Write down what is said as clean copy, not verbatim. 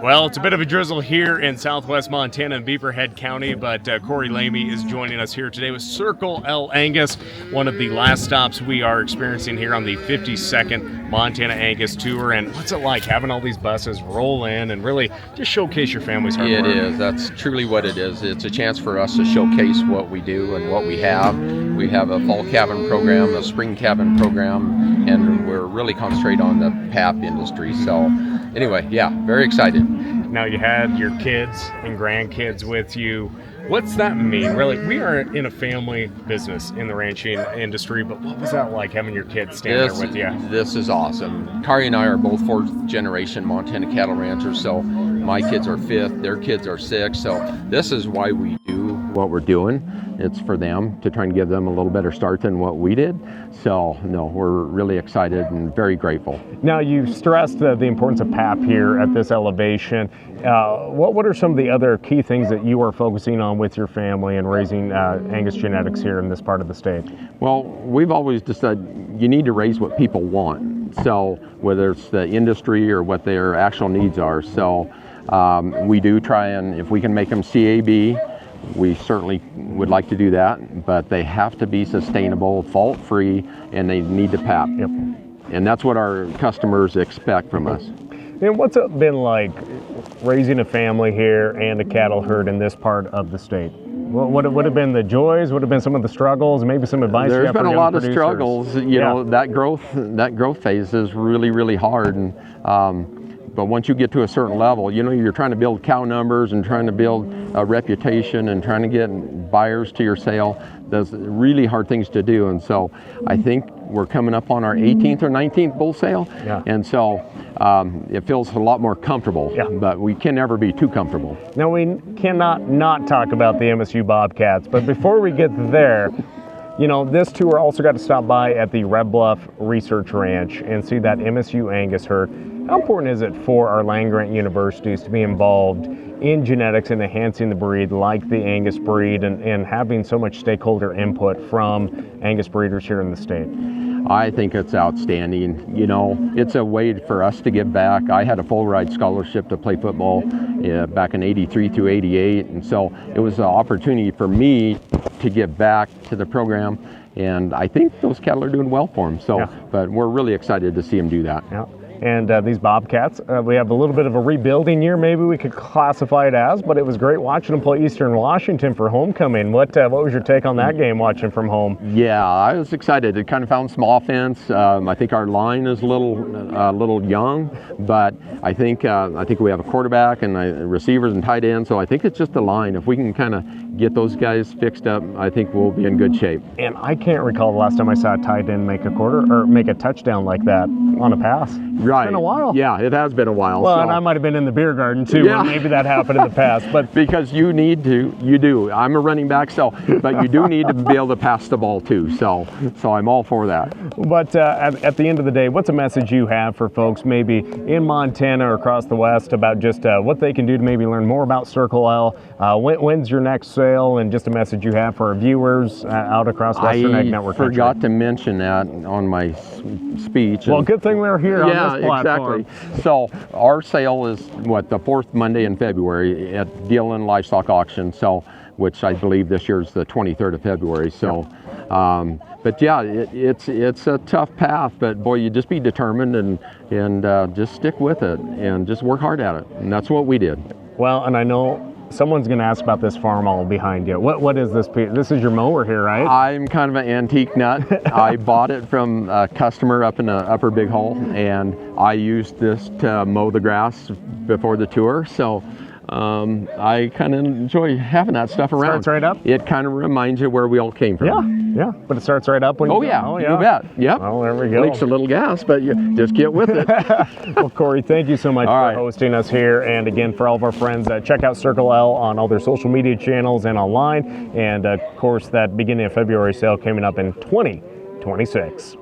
Well, it's a bit of a drizzle here in southwest Montana and Beaverhead County, but Cory Lamey is joining us here today with Circle L Angus, one of the last stops we are experiencing here on the 52nd Montana Angus Tour. And what's it like having all these buses roll in and really just showcase your family's hard work? It is. That's truly what it is. It's a chance for us to showcase what we do and what we have. We have a fall cabin program, a spring cabin program, and we're really concentrating on the PAP industry. So anyway, yeah, very excited. Now you had your kids and grandkids with you. What's that mean? Really, we are in a family business in the ranching industry, but what was that like having your kids stand there with you? This is awesome. Kari and I are both fourth generation Montana cattle ranchers, so my kids are fifth, their kids are sixth, so this is why we do what we're doing. It's for them to try and give them a little better start than what we did. So, no, we're really excited and very grateful. Now, you stressed the importance of PAP here at this elevation. What are some of the other key things that you are focusing on with your family and raising Angus genetics here in this part of the state? Well, we've always decided you need to raise what people want. So, whether it's the industry or what their actual needs are. So, we do try and, if we can make them CAB, we certainly would like to do that, but they have to be sustainable, fault-free, and they need to PAP. Yep. And that's what our customers expect from us. And what's it been like raising a family here and a cattle herd in this part of the state? What would have been the joys? What have been some of the struggles? Maybe some advice you have for young producers? There's been a lot of struggles. You know, that growth phase is really, really hard. And but once you get to a certain level, you know, you're trying to build cow numbers and trying to build a reputation and trying to get buyers to your sale. Those really hard things to do. And so I think we're coming up on our 18th or 19th bull sale. Yeah. And so it feels a lot more comfortable, but we can never be too comfortable. Now, we cannot not talk about the MSU Bobcats, but before we get there, you know, this tour also got to stop by at the Red Bluff Research Ranch and see that MSU Angus herd. How important is it for our land-grant universities to be involved in genetics and enhancing the breed like the Angus breed and having so much stakeholder input from Angus breeders here in the state? I think it's outstanding. You know, it's a way for us to give back. I had a full ride scholarship to play football back in 83 through 88, and so it was an opportunity for me to give back to the program, and I think those cattle are doing well for them. So, but we're really excited to see them do that. Yeah. And these Bobcats, we have a little bit of a rebuilding year, maybe we could classify it as, but it was great watching them play Eastern Washington for homecoming. What was your take on that game watching from home? Yeah, I was excited. It kind of found some offense. I think our line is a little young, but I think we have a quarterback and receivers and tight ends, so I think it's just the line. If we can kind of get those guys fixed up, I think we'll be in good shape. And I can't recall the last time I saw a tight end make a touchdown like that on a pass. Right. It's been a while. Yeah, it has been a while. Well, and I might have been in the beer garden too, where maybe that happened in the past. But because you do. I'm a running back, but you do need to be able to pass the ball too. So I'm all for that. But at the end of the day, what's a message you have for folks maybe in Montana or across the West about just what they can do to maybe learn more about Circle L? When's your next sale? And just a message you have for our viewers out across Western Ag Network country. I forgot to mention that on my speech. Well, good thing we're here on this platform. Exactly. So our sale is the fourth Monday in February at Dillon Livestock Auction. So, which I believe this year is the 23rd of February. So, but yeah, it's a tough path. But boy, you just be determined and just stick with it and just work hard at it. And that's what we did. Well, and I know someone's going to ask about this farm all behind you. What is this piece? This is your mower here, right? I'm kind of an antique nut. I bought it from a customer up in the Upper Big Hole, and I used this to mow the grass before the tour. So I kind of enjoy having that stuff around. Starts right up? It kind of reminds you where we all came from. Yeah, but it starts right up when you go. You bet. Yep. Well, there we go. Leaks a little gas, but you just get with it. Well, Cory, thank you so much for hosting us here. And again, for all of our friends, check out Circle L on all their social media channels and online. And of course, that beginning of February sale coming up in 2026.